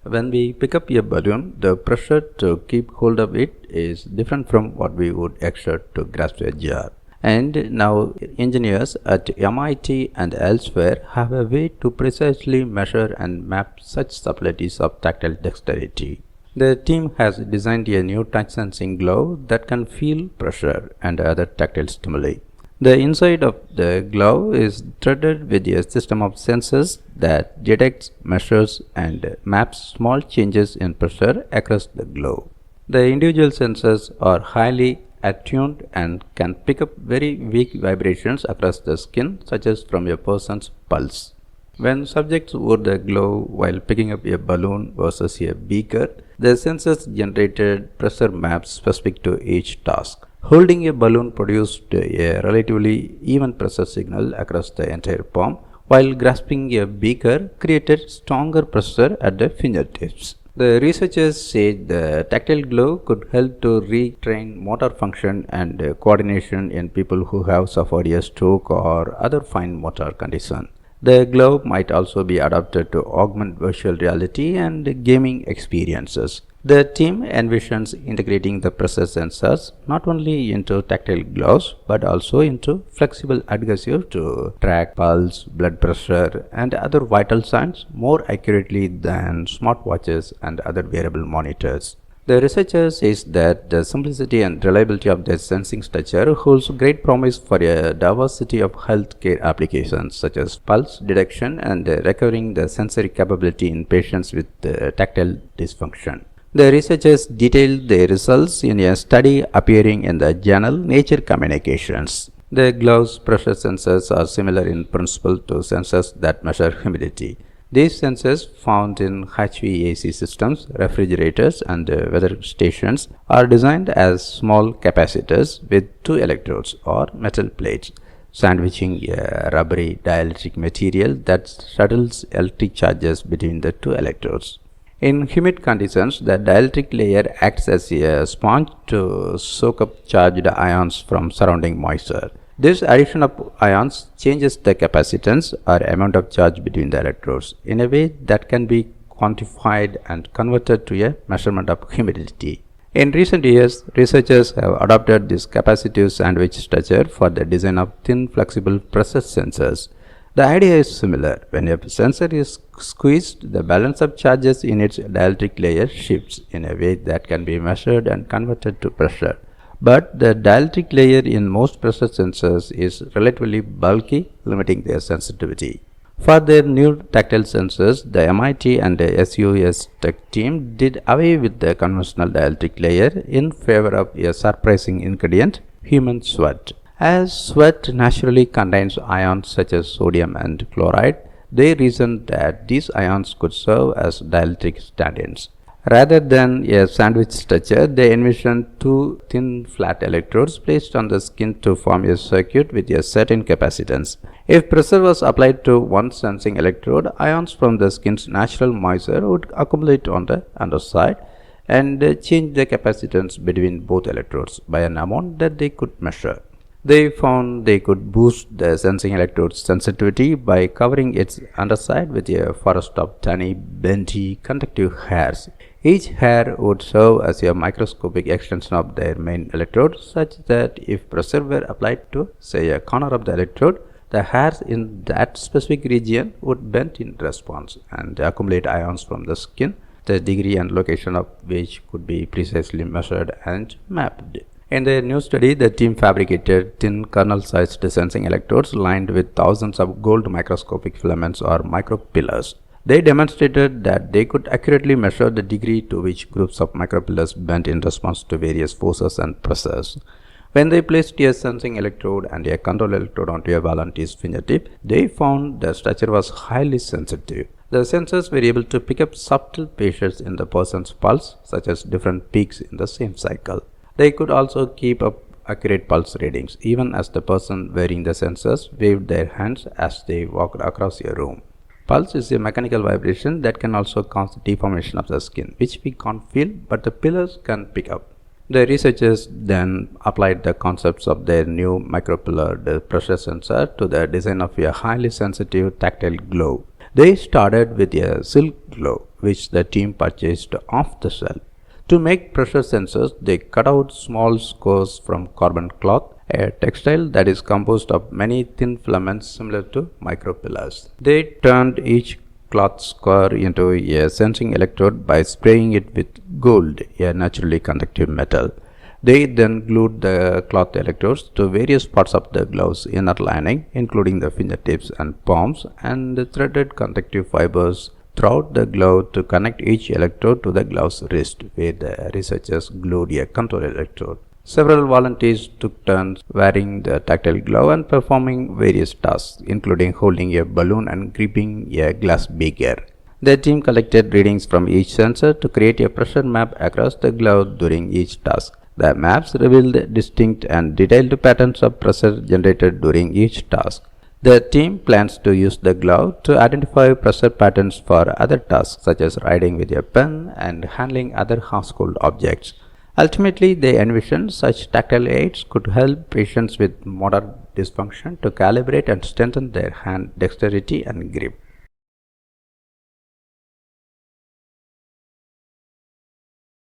When we pick up a balloon, the pressure to keep hold of it is different from what we would exert to grasp a jar. And now engineers at MIT and elsewhere have a way to precisely measure and map such subtleties of tactile dexterity. The team has designed a new touch sensing glove that can feel pressure and other tactile stimuli. The inside of the glove is threaded with a system of sensors that detects, measures, and maps small changes in pressure across the glove. The individual sensors are highly attuned and can pick up very weak vibrations across the skin, such as from a person's pulse. When subjects wore the glove while picking up a balloon versus a beaker, the sensors generated pressure maps specific to each task. Holding a balloon produced a relatively even pressure signal across the entire palm, while grasping a beaker created stronger pressure at the fingertips. The researchers said the tactile glove could help to retrain motor function and coordination in people who have suffered a stroke or other fine motor condition. The glove might also be adapted to augment virtual reality and gaming experiences. The team envisions integrating the pressure sensors not only into tactile gloves but also into flexible adhesive to track pulse, blood pressure, and other vital signs more accurately than smartwatches and other wearable monitors. The researchers says that the simplicity and reliability of their sensing structure holds great promise for a diversity of healthcare applications such as pulse detection and recovering the sensory capability in patients with tactile dysfunction. The researchers detailed their results in a study appearing in the journal Nature Communications. The glove's pressure sensors are similar in principle to sensors that measure humidity. These sensors, found in HVAC systems, refrigerators, and weather stations, are designed as small capacitors with two electrodes or metal plates, sandwiching a rubbery dielectric material that shuttles electric charges between the two electrodes. In humid conditions, the dielectric layer acts as a sponge to soak up charged ions from surrounding moisture. This addition of ions changes the capacitance or amount of charge between the electrodes in a way that can be quantified and converted to a measurement of humidity. In recent years, researchers have adopted this capacitive sandwich structure for the design of thin flexible pressure sensors. The idea is similar. When a sensor is squeezed, the balance of charges in its dielectric layer shifts in a way that can be measured and converted to pressure. But the dielectric layer in most pressure sensors is relatively bulky, limiting their sensitivity. For their new tactile sensors, the MIT and the SUS Tech team did away with the conventional dielectric layer in favor of a surprising ingredient, human sweat. As sweat naturally contains ions such as sodium and chloride, they reasoned that these ions could serve as dielectric stand-ins. Rather than a sandwich structure, they envisioned two thin flat electrodes placed on the skin to form a circuit with a certain capacitance. If pressure was applied to one sensing electrode, ions from the skin's natural moisture would accumulate on the underside and change the capacitance between both electrodes by an amount that they could measure. They found they could boost the sensing electrode's sensitivity by covering its underside with a forest of tiny, bendy, conductive hairs. Each hair would serve as a microscopic extension of their main electrode, such that if pressure were applied to, say, a corner of the electrode, the hairs in that specific region would bend in response and accumulate ions from the skin, the degree and location of which could be precisely measured and mapped. In their new study, the team fabricated thin kernel-sized sensing electrodes lined with thousands of gold microscopic filaments or micropillars. They demonstrated that they could accurately measure the degree to which groups of micropillars bent in response to various forces and pressures. When they placed a sensing electrode and a control electrode onto a volunteer's fingertip, they found the structure was highly sensitive. The sensors were able to pick up subtle pressures in the person's pulse, such as different peaks in the same cycle. They could also keep up accurate pulse readings, even as the person wearing the sensors waved their hands as they walked across a room. Pulse is a mechanical vibration that can also cause deformation of the skin, which we can't feel, but the pillars can pick up. The researchers then applied the concepts of their new micropillar pressure sensor to the design of a highly sensitive tactile glove. They started with a silk glove, which the team purchased off the shelf. To make pressure sensors, they cut out small screws from carbon cloth, a textile that is composed of many thin filaments similar to micropillars. They turned each cloth square into a sensing electrode by spraying it with gold, a naturally conductive metal. They then glued the cloth electrodes to various parts of the glove's inner lining, including the fingertips and palms, and threaded conductive fibers throughout the glove to connect each electrode to the glove's wrist, where the researchers glued a control electrode. Several volunteers took turns wearing the tactile glove and performing various tasks, including holding a balloon and gripping a glass beaker. The team collected readings from each sensor to create a pressure map across the glove during each task. The maps revealed distinct and detailed patterns of pressure generated during each task. The team plans to use the glove to identify pressure patterns for other tasks, such as writing with a pen and handling other household objects. Ultimately, they envisioned such tactile aids could help patients with motor dysfunction to calibrate and strengthen their hand dexterity and grip.